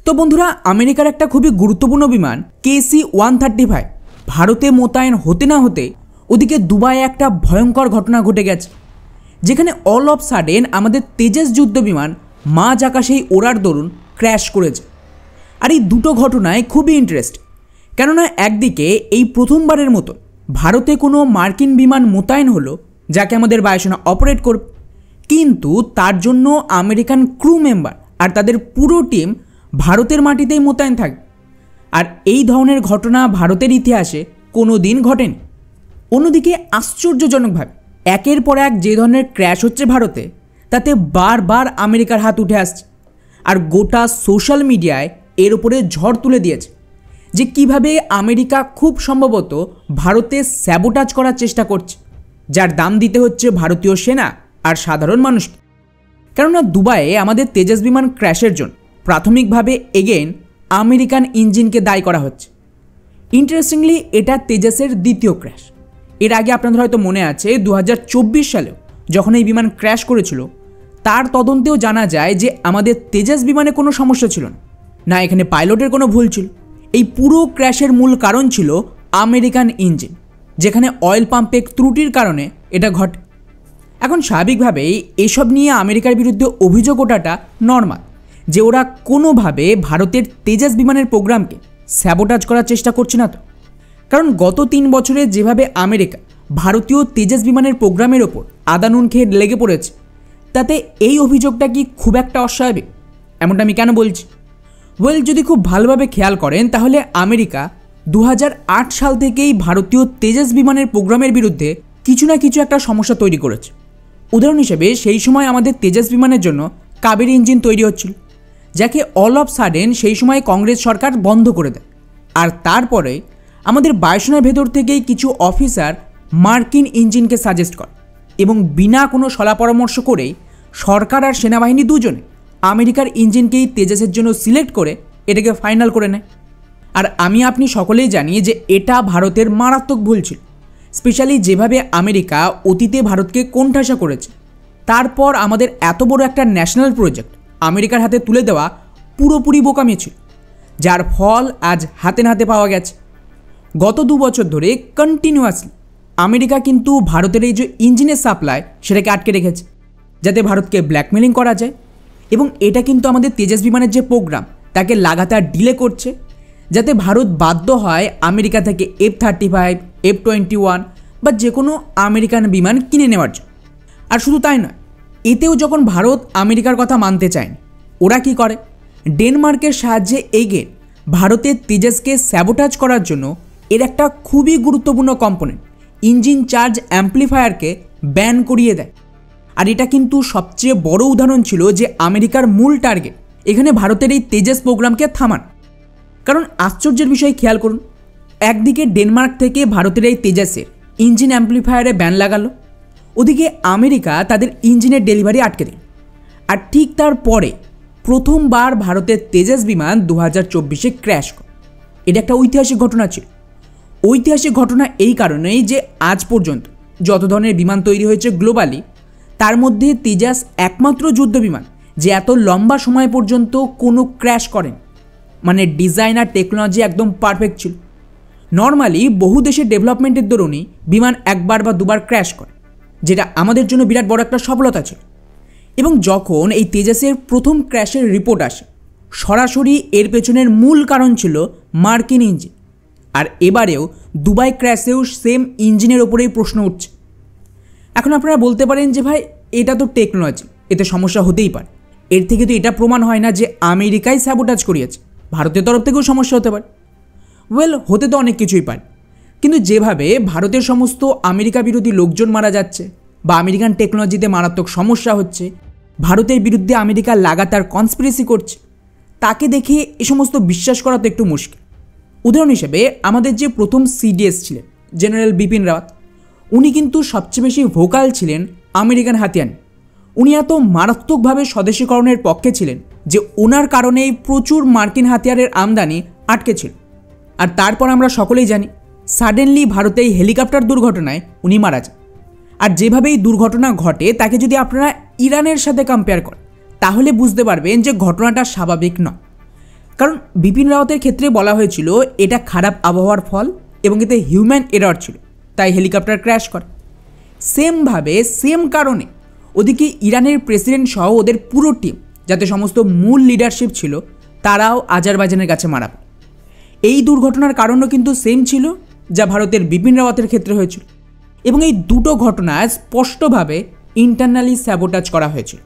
তো বন্ধুরা, আমেরিকার একটা খুবই গুরুত্বপূর্ণ বিমান KC-135 ভারতে মোতায়েন হতে না হতে ওদিকে দুবাইয়ে একটা ভয়ঙ্কর ঘটনা ঘটে গেছে, যেখানে অল অফ সাডেন আমাদের তেজস যুদ্ধ বিমান মাঝ আকাশেই ওড়ার দরুন ক্র্যাশ করেছে। আর এই দুটো ঘটনায় খুবই ইন্টারেস্ট, কেননা একদিকে এই প্রথমবারের মতো ভারতে কোনো মার্কিন বিমান মোতায়েন হলো যাকে আমাদের বায়ুসেনা অপারেট করবে, কিন্তু তার জন্য আমেরিকান ক্রু মেম্বার আর তাদের পুরো টিম ভারতের মাটিতেই মোতায়েন থাকবে। আর এই ধরনের ঘটনা ভারতের ইতিহাসে কোনো দিন ঘটেনি। অন্যদিকে আশ্চর্যজনকভাবে একের পর এক যে ধরনের ক্র্যাশ হচ্ছে ভারতে, তাতে বারবার আমেরিকার হাত উঠে আসছে। আর গোটা সোশ্যাল মিডিয়ায় এর উপরে ঝড় তুলে দিয়েছে যে কিভাবে আমেরিকা খুব সম্ভবত ভারতে স্যাবোটাজ করার চেষ্টা করছে, যার দাম দিতে হচ্ছে ভারতীয় সেনা আর সাধারণ মানুষকে। কেননা দুবাইয়ে আমাদের তেজস বিমান ক্র্যাশের জন্য প্রাথমিকভাবে এগেইন আমেরিকান ইঞ্জিনকে দায়ী করা হচ্ছে। ইন্টারেস্টিংলি এটা তেজসের দ্বিতীয় ক্র্যাশ। এর আগে আপনাদের হয়তো মনে আছে 2024 সালেও যখন এই বিমান ক্র্যাশ করেছিল, তার তদন্তেও জানা যায় যে আমাদের তেজস বিমানে কোনো সমস্যা ছিল না, এখানে পাইলটের কোনো ভুল ছিল। এই পুরো ক্র্যাশের মূল কারণ ছিল আমেরিকান ইঞ্জিন, যেখানে অয়েল পাম্পে ত্রুটির কারণে এটা ঘটে। এখন স্বাভাবিকভাবেই এসব নিয়ে আমেরিকার বিরুদ্ধে অভিযোগ ওঠাটা নর্মাল, যে ওরা কোনোভাবে ভারতের তেজস বিমানের প্রোগ্রামকে স্যাবোটাজ করার চেষ্টা করছে না তো। কারণ গত 3 বছরে যেভাবে আমেরিকা ভারতীয় তেজস বিমানের প্রোগ্রামের ওপর আদানুন খেয়ে লেগে পড়েছে, তাতে এই অভিযোগটা কি খুব একটা অস্বাভাবিক? এমনটা আমি কেন বলছি? যদি খুব ভালোভাবে খেয়াল করেন তাহলে আমেরিকা 2008 সাল থেকেই ভারতীয় তেজস বিমানের প্রোগ্রামের বিরুদ্ধে কিছু না কিছু একটা সমস্যা তৈরি করেছে। উদাহরণ হিসেবে সেই সময় আমাদের তেজস বিমানের জন্য কাবেরী ইঞ্জিন তৈরি হচ্ছিল, যাকে অল অফ সাডেন সেই সময় কংগ্রেস সরকার বন্ধ করে দেয়। আর তারপরে আমাদের বায়ুসেনার ভেতর থেকেই কিছু অফিসার মার্কিন ইঞ্জিনকে সাজেস্ট করে এবং বিনা কোনো সলা পরামর্শ করেই সরকার আর সেনাবাহিনী দুজনে আমেরিকার ইঞ্জিনকেই তেজসের জন্য সিলেক্ট করে এটাকে ফাইনাল করে নেয়। আর আমি আপনি সকলেই জানি যে এটা ভারতের মারাত্মক ভুল ছিল, স্পেশালি যেভাবে আমেরিকা অতীতে ভারতকে কোণঠাসা করেছে। তারপর আমাদের এত বড় একটা ন্যাশনাল প্রজেক্ট আমেরিকার হাতে তুলে দেওয়া পুরোপুরি বোকামি ছিল, যার ফল আজ হাতে নাতে পাওয়া গেছে। গত 2 বছর ধরে কন্টিনিউয়াসলি আমেরিকা কিন্তু ভারতের এই যে ইঞ্জিনের সাপ্লাই সেটাকে আটকে রেখেছে, যাতে ভারতকে ব্ল্যাকমেলিং করা যায়। এবং এটা কিন্তু আমাদের তেজস বিমানের যে প্রোগ্রাম তাকে লাগাতার ডিলে করছে, যাতে ভারত বাধ্য হয় আমেরিকা থেকে F-35, F-21 বা যে কোনো আমেরিকান বিমান কিনে নেওয়ার জন্য। আর শুধু তাই নয়, এতেও যখন ভারত আমেরিকার কথা মানতে চায়নি, ওরা কি করে, ডেনমার্কের সাহায্যে এগিয়ে ভারতের তেজসকে স্যাবোটাজ করার জন্য এর একটা খুবই গুরুত্বপূর্ণ কম্পোনেন্ট ইঞ্জিন চার্জ অ্যাম্পলিফায়ারকে ব্যান করিয়ে দেয়। আর এটা কিন্তু সবচেয়ে বড় উদাহরণ ছিল যে আমেরিকার মূল টার্গেট এখানে ভারতের এই তেজস প্রোগ্রামকে থামান। কারণ আশ্চর্যের বিষয় খেয়াল করুন, একদিকে ডেনমার্ক থেকে ভারতের এই তেজসের ইঞ্জিন অ্যাম্পলিফায়ারে ব্যান লাগালো, ওদিকে আমেরিকা তাদের ইঞ্জিনের ডেলিভারি আটকে দিল। আর ঠিক তারপরে প্রথমবার ভারতের তেজস বিমান 2024-এ ক্র্যাশ করে। এটা একটা ঐতিহাসিক ঘটনা ছিল। ঐতিহাসিক ঘটনা এই কারণেই যে আজ পর্যন্ত যত ধরনের বিমান তৈরি হয়েছে গ্লোবালি, তার মধ্যে তেজস একমাত্র যুদ্ধ বিমান যে এত লম্বা সময় পর্যন্ত কোনো ক্র্যাশ করেন। মানে ডিজাইন আর টেকনোলজি একদম পারফেক্ট ছিল। নর্মালি বহু দেশের ডেভেলপমেন্টের দরুনই বিমান একবার বা দুবার ক্র্যাশ করে, যেটা আমাদের জন্য বিরাট বড় একটা সফলতা ছিল। এবং যখন এই তেজসের প্রথম ক্র্যাশের রিপোর্ট আসে, সরাসরি এর পেছনের মূল কারণ ছিল মার্কিন ইঞ্জিন। আর এবারেও দুবাই ক্র্যাশেও সেম ইঞ্জিনের ওপরেই প্রশ্ন উঠছে। এখন আপনারা বলতে পারেন যে ভাই, এটা তো টেকনোলজি, এতে সমস্যা হতেই পারে। এর থেকে তো এটা প্রমাণ হয় না যে আমেরিকাই স্যাবোটাজ করিয়েছে, ভারতের তরফ থেকেও সমস্যা হতে পারে। হতে তো অনেক কিছুই পারে, কিন্তু যেভাবে ভারতের সমস্ত আমেরিকা বিরোধী লোকজন মারা যাচ্ছে বা আমেরিকান টেকনোলজিতে মারাত্মক সমস্যা হচ্ছে, ভারতের বিরুদ্ধে আমেরিকা লাগাতার কনস্পিরেসি করছে, তাকে দেখে এ সমস্ত বিশ্বাস করা তো একটু মুশকিল। উদাহরণ হিসেবে আমাদের যে প্রথম CDS ছিলেন জেনারেল বিপিন রাওয়াত, উনি কিন্তু সবচেয়ে বেশি ভোকাল ছিলেন আমেরিকান হাতিয়ার। উনি এত মারাত্মকভাবে স্বদেশীকরণের পক্ষে ছিলেন যে ওনার কারণেই প্রচুর মার্কিন হাতিয়ারের আমদানি আটকে ছিল। আর তারপর আমরা সকলেই জানি সাডেনলি ভারতে এই হেলিকপ্টার দুর্ঘটনায় উনি মারা যান। আর যেভাবে এই দুর্ঘটনা ঘটে তাকে যদি আপনারা ইরানের সাথে কম্পেয়ার করেন, তাহলে বুঝতে পারবেন যে ঘটনাটা স্বাভাবিক নয়। কারণ বিপিন রাওয়াতের ক্ষেত্রে বলা হয়েছিল এটা খারাপ আবহাওয়ার ফল এবং এতে হিউম্যান এরর ছিল, তাই হেলিকপ্টার ক্র্যাশ করে। সেমভাবে সেম কারণে ওদিকে ইরানের প্রেসিডেন্ট সহ ওদের পুরো টিম, যাতে সমস্ত মূল লিডারশিপ ছিল, তারাও আজারবাইজানের কাছে মারা পড়ে। এই দুর্ঘটনার কারণও কিন্তু সেম ছিল যা ভারতের বিপিন রাওয়াতের ক্ষেত্রে হয়েছিল, এবং এই দুটো ঘটনায় স্পষ্টভাবে ইন্টারনালি স্যাবোটাজ করা হয়েছিল।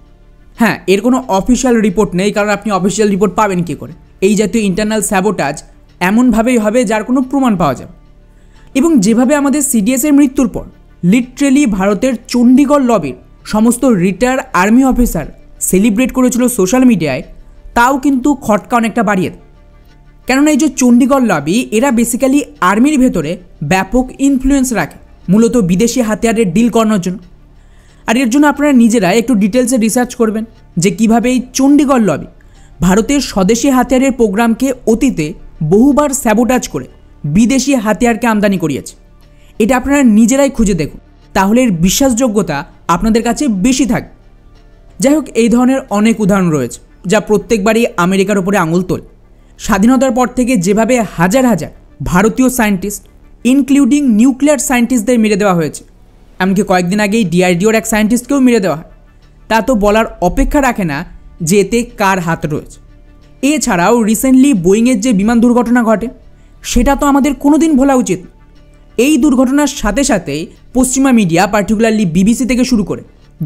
হ্যাঁ, এর কোনো অফিসিয়াল রিপোর্ট নেই, কারণ আপনি অফিসিয়াল রিপোর্ট পাবেন কী করে? এই জাতীয় ইন্টারনাল স্যাবোটাজ এমনভাবেই হবে যার কোনো প্রমাণ পাওয়া যাবে। এবং যেভাবে আমাদের সিডিএসের মৃত্যুর পর লিটারেলি ভারতের চণ্ডীগড় লবির সমস্ত রিটায়ার্ড আর্মি অফিসার সেলিব্রেট করেছিল সোশ্যাল মিডিয়ায়, তাও কিন্তু খটকা অনেকটা বাড়িয়ে দেয়। কেননা এই যে চণ্ডীগড় লবি, এরা বেসিক্যালি আর্মির ভেতরে ব্যাপক ইনফ্লুয়েন্স রাখে, মূলত বিদেশি হাতিয়ারের ডিল করানোর জন্য। আর এর জন্য আপনারা নিজেরা একটু ডিটেলসে রিসার্চ করবেন যে কীভাবে এই চণ্ডীগড় লবি ভারতের স্বদেশি হাতিয়ারের প্রোগ্রামকে অতীতে বহুবার স্যাবোটাজ করে বিদেশি হাতিয়ারকে আমদানি করিয়েছে। এটা আপনারা নিজেরাই খুঁজে দেখুন, তাহলে এর বিশ্বাসযোগ্যতা আপনাদের কাছে বেশি থাকবে। যাই হোক, এই ধরনের অনেক উদাহরণ রয়েছে যা প্রত্যেকবারই আমেরিকার ওপরে আঙুল তোলে। স্বাধীনতার পর থেকে যেভাবে হাজার হাজার ভারতীয় সায়েন্টিস্ট ইনক্লুডিং নিউক্লিয়ার সায়েন্টিস্টদের মেরে দেওয়া হয়েছে, এমনকি কয়েকদিন আগেই ডিআরডিওর এক সায়েন্টিস্টকেও মেরে দেওয়া হয়, তা তো বলার অপেক্ষা রাখে না যে এতে কার হাত রয়েছে। এছাড়াও রিসেন্টলি বোয়িংয়ের যে বিমান দুর্ঘটনা ঘটে, সেটা তো আমাদের কোনোদিন ভোলা উচিত। এই দুর্ঘটনার সাথে সাথেই পশ্চিমা মিডিয়া, পার্টিকুলারলি বিবিসি থেকে শুরু করে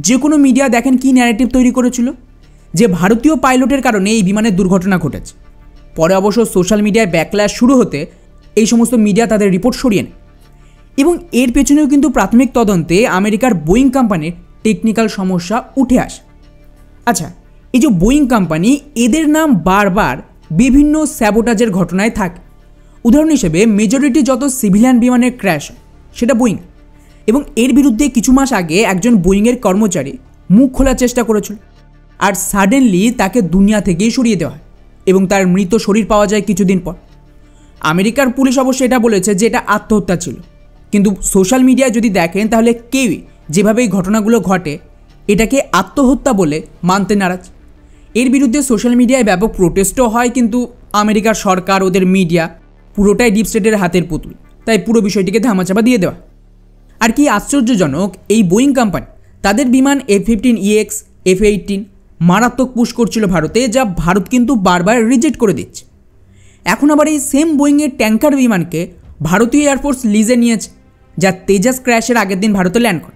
যে কোনো মিডিয়া দেখেন কি ন্যারেটিভ তৈরি করেছিল, যে ভারতীয় পাইলটের কারণে এই বিমানের দুর্ঘটনা ঘটেছে। পরে অবশ্য সোশ্যাল মিডিয়ায় ব্যাকল্যাশ শুরু হতে এই সমস্ত মিডিয়া তাদের রিপোর্ট সরিয়ে নেয়, এবং এর পেছনেও কিন্তু প্রাথমিক তদন্তে আমেরিকার বোয়িং কোম্পানির টেকনিক্যাল সমস্যা উঠে আসে। আচ্ছা, এই যে বোয়িং কোম্পানি, এদের নাম বারবার বিভিন্ন স্যাবোটাজের ঘটনায় থাকে। উদাহরণ হিসেবে মেজরিটি যত সিভিলিয়ান বিমানের ক্র্যাশ সেটা বোয়িং, এবং এর বিরুদ্ধে কিছু মাস আগে একজন বোয়িংয়ের কর্মচারী মুখ খোলার চেষ্টা করেছিল, আর সাডেনলি তাকে দুনিয়া থেকেই সরিয়ে দেওয়া হয় এবং তার মৃত শরীর পাওয়া যায় কিছুদিন পর। আমেরিকার পুলিশ অবশ্য এটা বলেছে যে এটা আত্মহত্যা ছিল, কিন্তু সোশ্যাল মিডিয়ায় যদি দেখেন তাহলে কেউই যেভাবে এই ঘটনাগুলো ঘটে এটাকে আত্মহত্যা বলে মানতে নারাজ। এর বিরুদ্ধে সোশ্যাল মিডিয়ায় ব্যাপক প্রোটেস্টও হয়, কিন্তু আমেরিকার সরকার, ওদের মিডিয়া পুরোটাই ডিপ স্টেটের হাতের পুতুল, তাই পুরো বিষয়টিকে ধামাচাপা দিয়ে দেওয়া। আর কি আশ্চর্যজনক, এই বোয়িং কোম্পানি তাদের বিমান F-15EX, F-18 মারাত্মক পুশ করছিল ভারতে, যা ভারত কিন্তু বারবার রিজেক্ট করে দিচ্ছে। এখন আবার এই সেম বোয়িংয়ের ট্যাঙ্কার বিমানকে ভারতীয় এয়ারফোর্স লিজে নিয়েছে, যা তেজাস ক্র্যাশের আগের দিন ভারতে ল্যান্ড করে।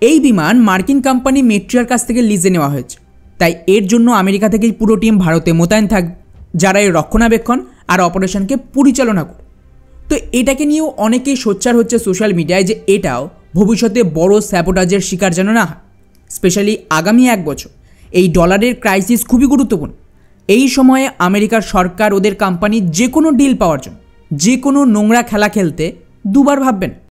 এই বিমান মার্কিন কোম্পানি মেট্রিয়ার কাছ থেকে লিজে নেওয়া হয়েছে, তাই এর জন্য আমেরিকা থেকেই পুরো টিম ভারতে মোতায়েন থাকবে, যারা এর রক্ষণাবেক্ষণ আর অপারেশনকে পরিচালনা করে। তো এটাকে নিয়েও অনেকেই সোচ্চার হচ্ছে সোশ্যাল মিডিয়ায় যে এটাও ভবিষ্যতে বড় স্যাবোটাজের শিকার যেন না হয়। স্পেশালি আগামী 1 বছর এই ডলারের ক্রাইসিস খুবই গুরুত্বপূর্ণ। এই সময়ে আমেরিকার সরকার ওদের কোম্পানি যে কোনো ডিল পাওয়ার জন্য যে কোনো নোংরা খেলা খেলতে দুবার ভাববেন।